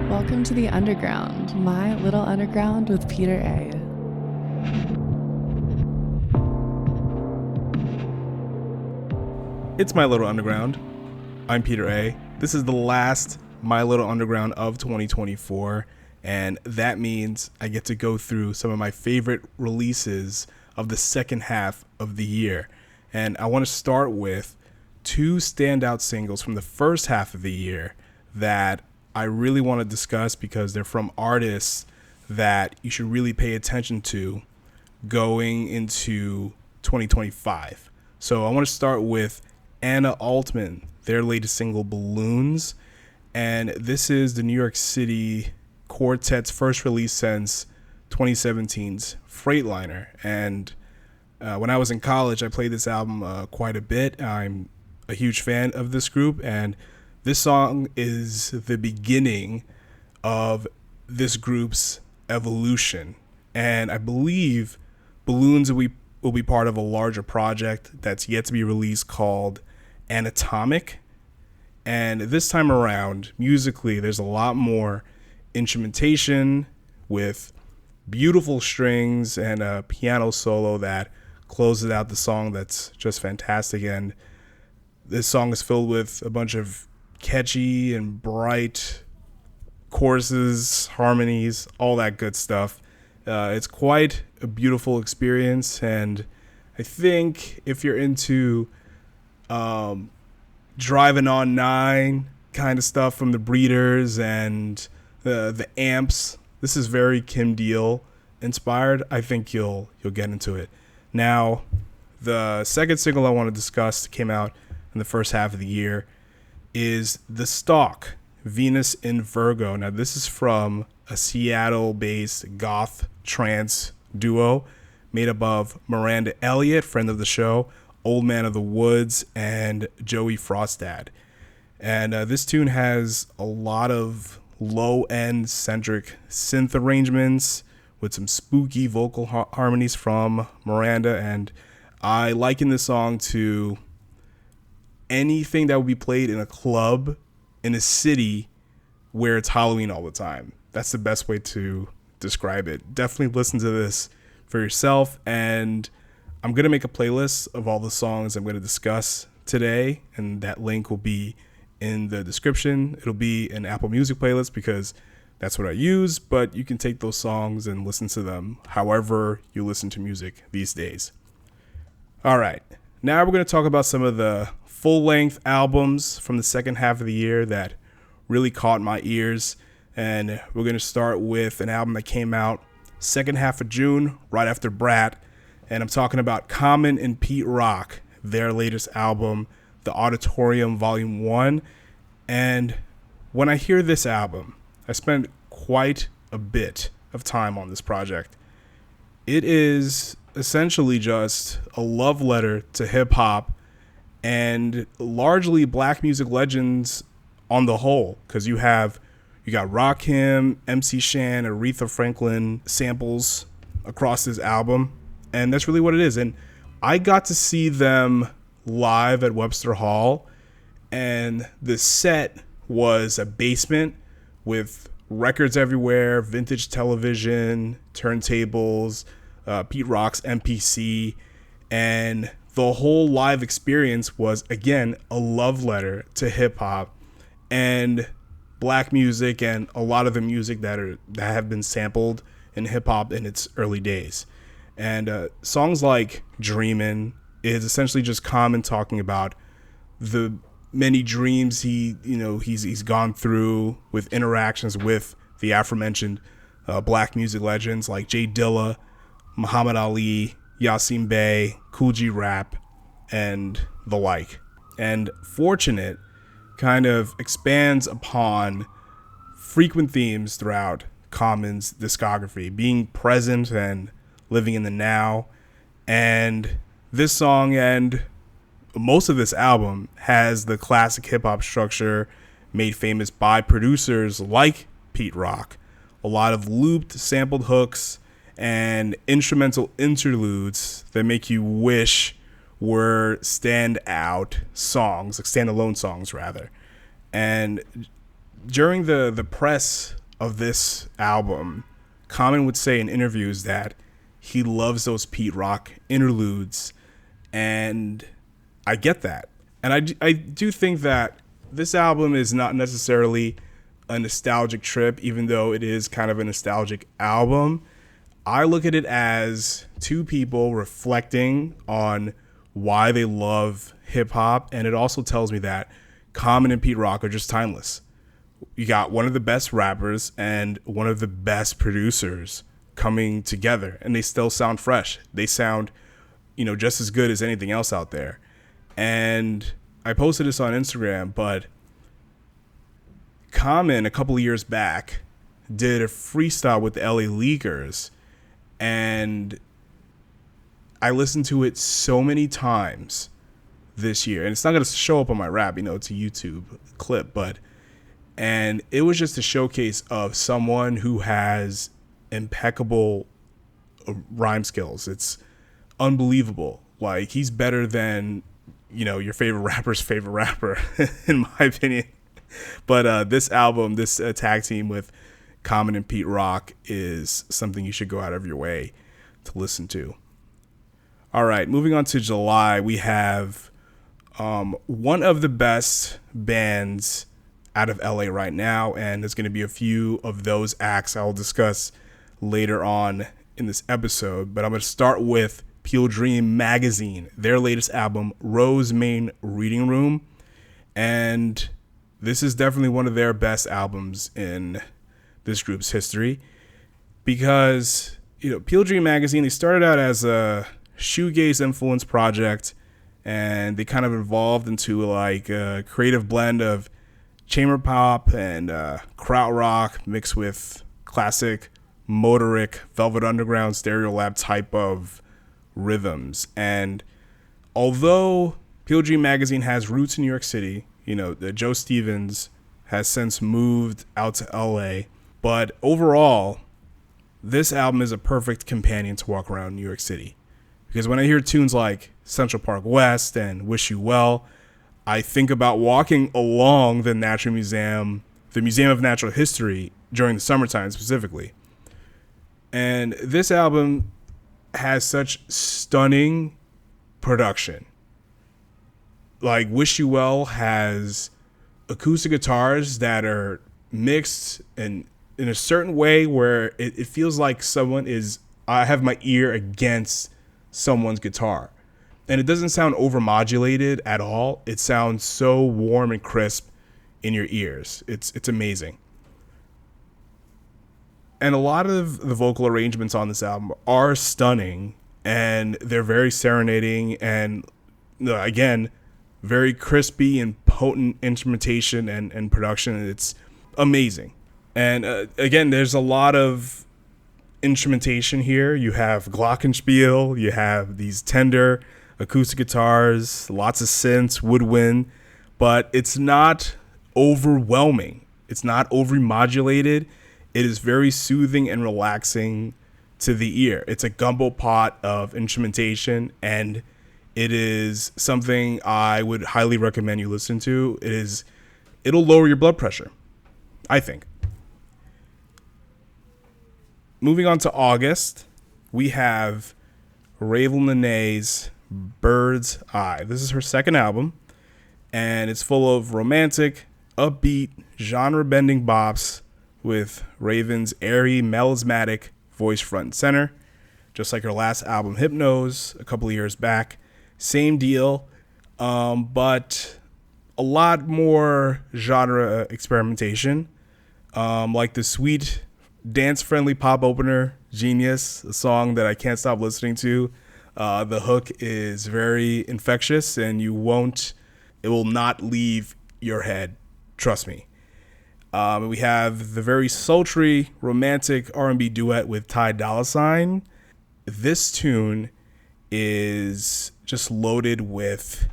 Welcome to the Underground, my little underground with Peter A. It's My Little Underground. I'm Peter A. This is the last My Little Underground of 2024, and that means I get to go through some of my favorite releases of the second half of the year. And I want to start with two standout singles from the first half of the year that I really want to discuss because they're from artists that you should really pay attention to going into 2025. So I want to start with Anna Altman, their latest single, Balloons. And this is the New York City Quartet's first release since 2017's Freightliner. And when I was in college, I played this album quite a bit. I'm a huge fan of this group, and this song is the beginning of this group's evolution. And I believe Balloons will be part of a larger project that's yet to be released called Anatomic. And this time around, musically, there's a lot more instrumentation with beautiful strings and a piano solo that closes out the song that's just fantastic. And this song is filled with a bunch of catchy and bright choruses, harmonies, all that good stuff. It's quite a beautiful experience, and I think if you're into driving on 9 kind of stuff from the Breeders and the Amps, this is very Kim Deal inspired. I think you'll get into it. Now, the second single I want to discuss came out in the first half of the year is The Stalk, Venus in Virgo. Now, this is from a Seattle-based goth trance duo made up of Miranda Elliott, friend of the show, Old Man of the Woods, and Joey Frostad. And this tune has a lot of low-end centric synth arrangements with some spooky vocal harmonies from Miranda. And I liken this song to anything that would be played in a club in a city where it's Halloween all the time. That's the best way to describe it. Definitely listen to this for yourself. And I'm going to make a playlist of all the songs I'm going to discuss today, and that link will be in the description. It'll be an Apple Music playlist because that's what I use, but you can take those songs and listen to them however you listen to music these days. All right, now we're going to talk about some of the full-length albums from the second half of the year that really caught my ears, and we're going to start with an album that came out second half of June, right after Brat. And I'm talking about Common and Pete Rock, their latest album, The Auditorium Volume 1. And when I hear this album, I spent quite a bit of time on this project. It is essentially just a love letter to hip-hop and largely black music legends on the whole, because you got Rakim, MC Shan, Aretha Franklin samples across this album. And that's really what it is. And I got to see them live at Webster Hall. And the set was a basement with records everywhere, vintage television, turntables, Pete Rock's MPC. And the whole live experience was, again, a love letter to hip hop and black music and a lot of the music that have been sampled in hip hop in its early days. And songs like Dreamin' is essentially just Common talking about the many dreams he's gone through with interactions with the aforementioned black music legends like Jay Dilla, Muhammad Ali, Yasin Bey, Kool G Rap, and the like. And Fortunate kind of expands upon frequent themes throughout Common's discography, being present and living in the now. And this song and most of this album has the classic hip-hop structure made famous by producers like Pete Rock. A lot of looped, sampled hooks and instrumental interludes that make you wish were standout songs, like standalone songs rather. And during the press of this album, Common would say in interviews that he loves those Pete Rock interludes, and I get that. And I do think that this album is not necessarily a nostalgic trip, even though it is kind of a nostalgic album. I look at it as two people reflecting on why they love hip hop, and it also tells me that Common and Pete Rock are just timeless. You got one of the best rappers and one of the best producers coming together, and they still sound fresh. They sound, just as good as anything else out there. And I posted this on Instagram, but Common a couple of years back did a freestyle with the LA Leakers, and I listened to it so many times this year, and it's not going to show up on my rap, it's a YouTube clip, and it was just a showcase of someone who has impeccable rhyme skills. It's unbelievable. Like, he's better than, your favorite rapper's favorite rapper, in my opinion. But this album, this tag team with Common and Pete Rock is something you should go out of your way to listen to. All right, moving on to July, we have one of the best bands out of LA right now, and there's going to be a few of those acts I'll discuss later on in this episode. But I'm going to start with Peel Dream Magazine, their latest album, Rose Main Reading Room, and this is definitely one of their best albums in this group's history, because Peel Dream Magazine, they started out as a shoegaze influence project, and they kind of evolved into like a creative blend of chamber pop and krautrock mixed with classic Motoric, Velvet Underground, Stereolab type of rhythms. And although Peel Dream Magazine has roots in New York City, Joe Stevens has since moved out to LA, but overall, this album is a perfect companion to walk around New York City. Because when I hear tunes like Central Park West and Wish You Well, I think about walking along the Natural Museum, the Museum of Natural History during the summertime specifically. And this album has such stunning production. Like, Wish You Well has acoustic guitars that are mixed and in a certain way where it feels like I have my ear against someone's guitar. And it doesn't sound overmodulated at all. It sounds so warm and crisp in your ears. It's amazing. And a lot of the vocal arrangements on this album are stunning, and they're very serenading and, again, very crispy and potent instrumentation and production. It's amazing. And again, there's a lot of instrumentation here. You have glockenspiel, you have these tender acoustic guitars, lots of synths, woodwind, but it's not overwhelming. It's not overmodulated. It is very soothing and relaxing to the ear. It's a gumbo pot of instrumentation, and it is something I would highly recommend you listen to. It'll lower your blood pressure, I think. Moving on to August, we have Ravyn Lenae's Bird's Eye. This is her second album, and it's full of romantic, upbeat, genre-bending bops with Ravyn's airy, melismatic voice front and center. Just like her last album, Hypnose, a couple of years back. Same deal, but a lot more genre experimentation. Like the sweet, dance-friendly pop opener, Genius, a song that I can't stop listening to. The hook is very infectious, and it will not leave your head. Trust me. We have the very sultry, romantic R&B duet with Ty Dolla $ign. This tune is just loaded with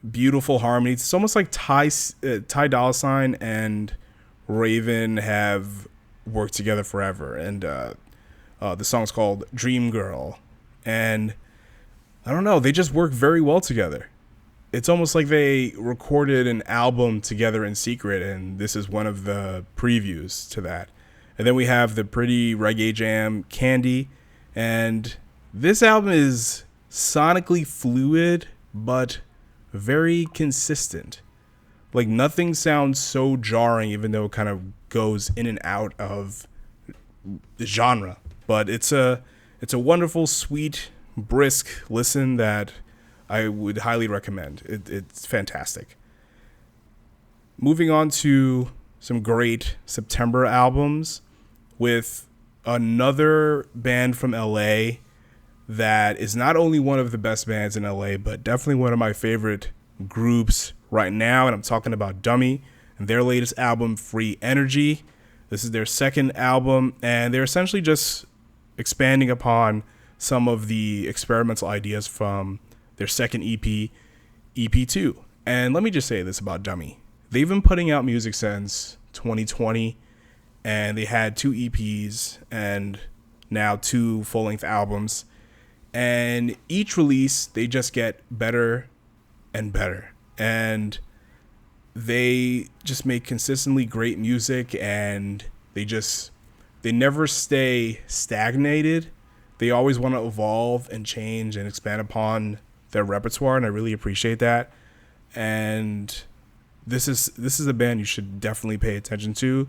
beautiful harmonies. It's almost like Ty Dolla $ign and Ravyn have worked together forever. And the song's called Dream Girl. And I don't know, they just work very well together. It's almost like they recorded an album together in secret, and this is one of the previews to that. And then we have the pretty reggae jam Candy, and this album is sonically fluid but very consistent. Like nothing sounds so jarring, even though it kind of goes in and out of the genre. But it's a wonderful, sweet, brisk listen that I would highly recommend. It's fantastic. Moving on to some great September albums with another band from LA that is not only one of the best bands in LA, but definitely one of my favorite groups right now. And I'm talking about Dummy and their latest album, Free Energy. This is their second album, and they're essentially just expanding upon some of the experimental ideas from their second EP, EP2. And let me just say this about Dummy. They've been putting out music since 2020, and they had 2 EPs and now 2 full-length albums. And each release, they just get better and better. And they just make consistently great music, and they never stay stagnated. They always want to evolve and change and expand upon their repertoire, and I really appreciate that. And this is a band you should definitely pay attention to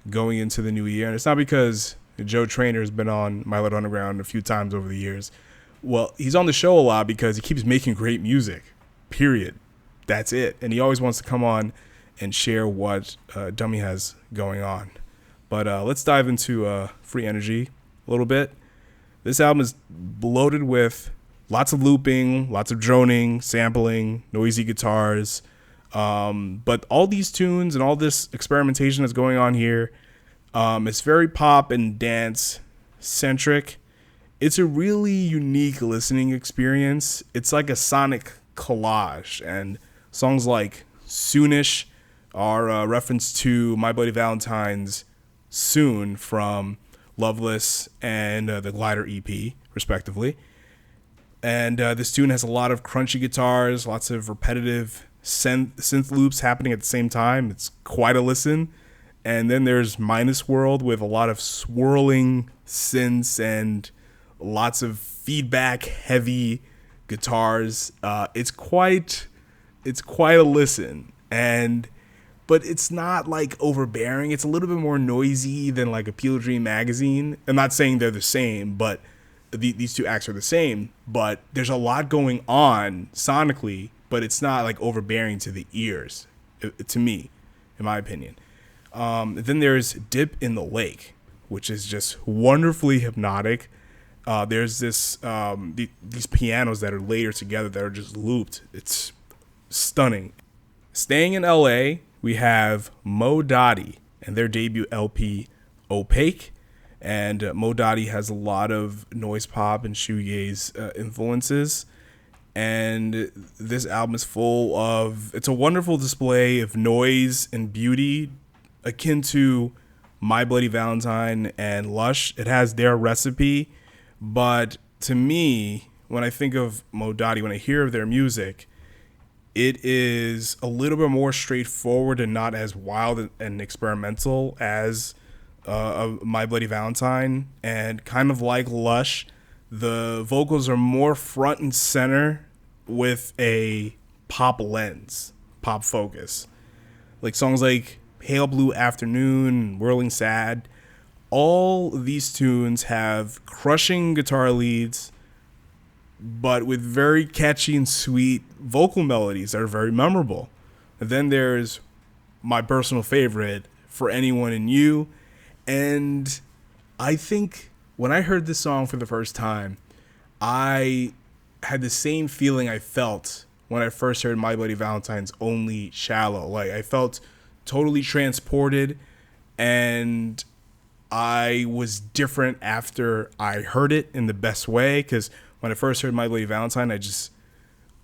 going into the new year. And it's not because Joe Trainer has been on My Little Underground a few times over the years. Well, he's on the show a lot because he keeps making great music, period. That's it. And he always wants to come on and share what Dummy has going on. But let's dive into Free Energy a little bit. This album is loaded with lots of looping, lots of droning, sampling, noisy guitars. But all these tunes and all this experimentation that's going on here, it's very pop and dance centric. It's a really unique listening experience. It's like a sonic collage, and songs like Soonish are a reference to My Bloody Valentine's Soon from Loveless and the Glider EP, respectively. And this tune has a lot of crunchy guitars, lots of repetitive synth loops happening at the same time. It's quite a listen. And then there's Minus World with a lot of swirling synths and lots of feedback heavy guitars. It's quite a listen. But it's not like overbearing. It's a little bit more noisy than like Appeal Dream Magazine. I'm not saying they're the same, but these two acts are the same. But there's a lot going on sonically, but it's not like overbearing to the ears, to me, in my opinion. Then there's Dip in the Lake, which is just wonderfully hypnotic. There's these pianos that are layered together that are just looped. It's stunning. Staying in LA, we have Mo Dotty and their debut LP, Opaque. And Mo Dotty has a lot of noise pop and shoegaze influences. And this album is it's a wonderful display of noise and beauty, akin to My Bloody Valentine and Lush. It has their recipe. But to me, when I think of Mo Dotty, when I hear of their music, it is a little bit more straightforward and not as wild and experimental as My Bloody Valentine. And kind of like Lush, the vocals are more front and center with a pop lens, pop focus. Like songs like Pale Blue Afternoon, Whirling Sad, all these tunes have crushing guitar leads, but with very catchy and sweet vocal melodies that are very memorable. And then there's my personal favorite, For Anyone and You. And I think when I heard this song for the first time, I had the same feeling I felt when I first heard My Bloody Valentine's Only Shallow. Like, I felt totally transported, and I was different after I heard it in the best way, because when I first heard My Bloody Valentine,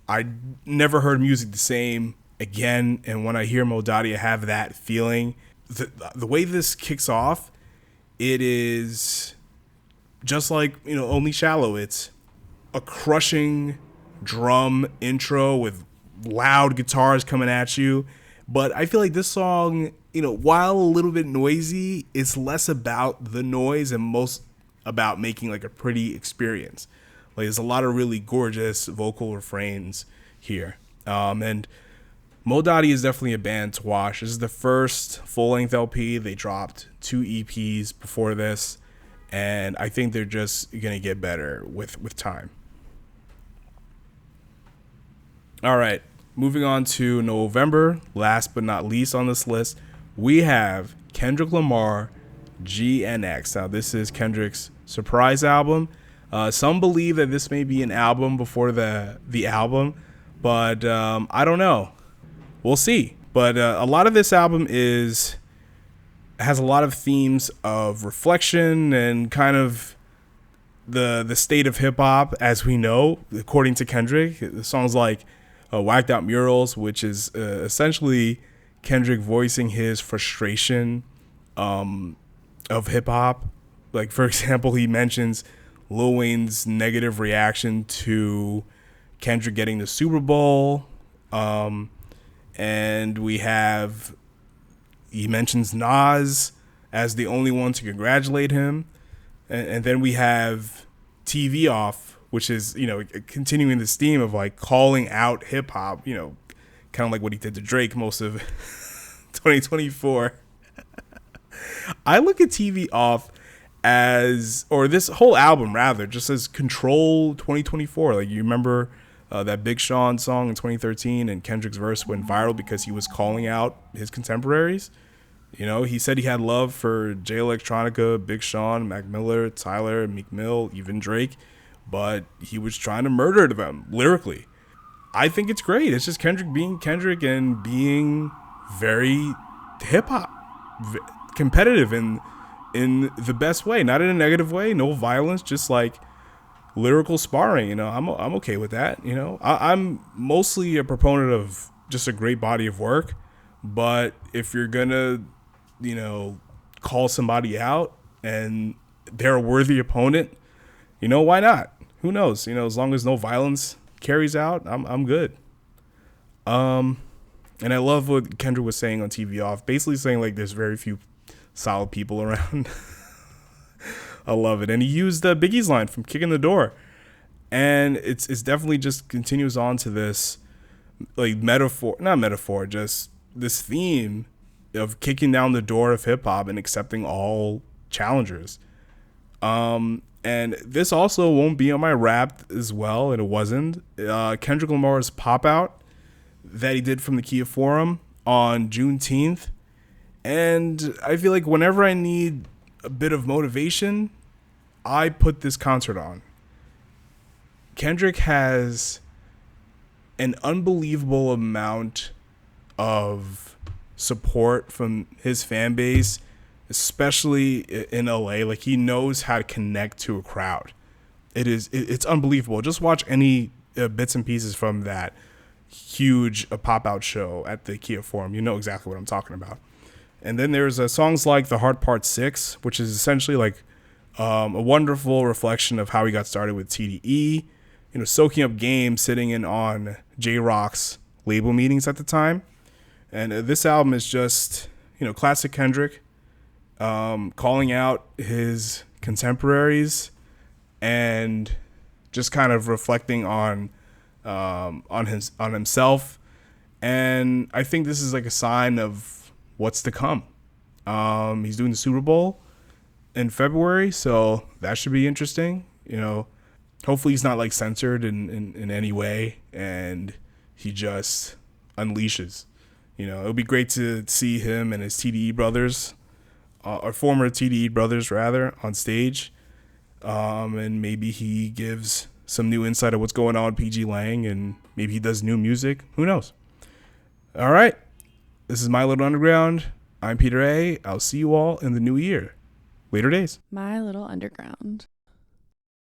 I never heard music the same again. And when I hear Mo Dotty, I have that feeling. The way this kicks off, it is just like, Only Shallow. It's a crushing drum intro with loud guitars coming at you. But I feel like this song, while a little bit noisy, it's less about the noise and most about making like a pretty experience. Like there's a lot of really gorgeous vocal refrains here. And Mo Dotty is definitely a band to watch. This is the first full-length LP. They dropped 2 EPs before this, and I think they're just going to get better with time. All right, moving on to November, last but not least on this list, we have Kendrick Lamar, GNX. Now, this is Kendrick's surprise album. Some believe that this may be an album before the album, but I don't know. We'll see. But a lot of this album has a lot of themes of reflection and kind of the state of hip hop as we know, according to Kendrick. The songs like Whacked Out Murals, which is essentially Kendrick voicing his frustration of hip hop. Like, for example, he mentions Lil Wayne's negative reaction to Kendrick getting the Super Bowl. And he mentions Nas as the only one to congratulate him. And then we have TV Off, which is, continuing this theme of like calling out hip hop, kind of like what he did to Drake most of 2024. I look at TV Off or this whole album rather, just as Control 2024. Like, you remember that Big Sean song in 2013, and Kendrick's verse went viral because he was calling out his contemporaries. He said he had love for Jay Electronica, Big Sean, Mac Miller, Tyler, Meek Mill, even Drake, but he was trying to murder them lyrically. I think it's great. It's just Kendrick being Kendrick and being very hip hop, competitive in the best way, not in a negative way, no violence, just like lyrical sparring. I'm okay with that. I'm mostly a proponent of just a great body of work, but if you're gonna call somebody out and they're a worthy opponent, why not? Who knows? As long as no violence carries out, I'm good. And I love what Kendrick was saying on TV Off, basically saying like there's very few solid people around. I love it. And he used Biggie's line from Kicking the Door. And it's definitely just continues on to this like just this theme of kicking down the door of hip hop and accepting all challengers. And this also won't be on my Wrapped as well, and it wasn't. Kendrick Lamar's Pop Out that he did from the Kia Forum on Juneteenth. And I feel like whenever I need a bit of motivation, I put this concert on. Kendrick has an unbelievable amount of support from his fan base, especially in LA. Like, he knows how to connect to a crowd. It's unbelievable. Just watch any bits and pieces from that huge pop-out show at the Kia Forum. You know exactly what I'm talking about. And then there's songs like The Heart Part 6, which is essentially like a wonderful reflection of how he got started with TDE, soaking up game, sitting in on J-Rock's label meetings at the time. And this album is just, classic Kendrick, calling out his contemporaries and just kind of reflecting on himself. And I think this is like a sign of what's to come. He's doing the Super Bowl in February, so that should be interesting. Hopefully he's not like censored in any way, and he just unleashes. It would be great to see him and his TDE brothers, or former TDE brothers rather, on stage, and maybe he gives some new insight of what's going on with PG Lang, and maybe he does new music. Who knows? All right. This is My Little Underground. I'm Peter A. I'll see you all in the new year. Later days. My Little Underground.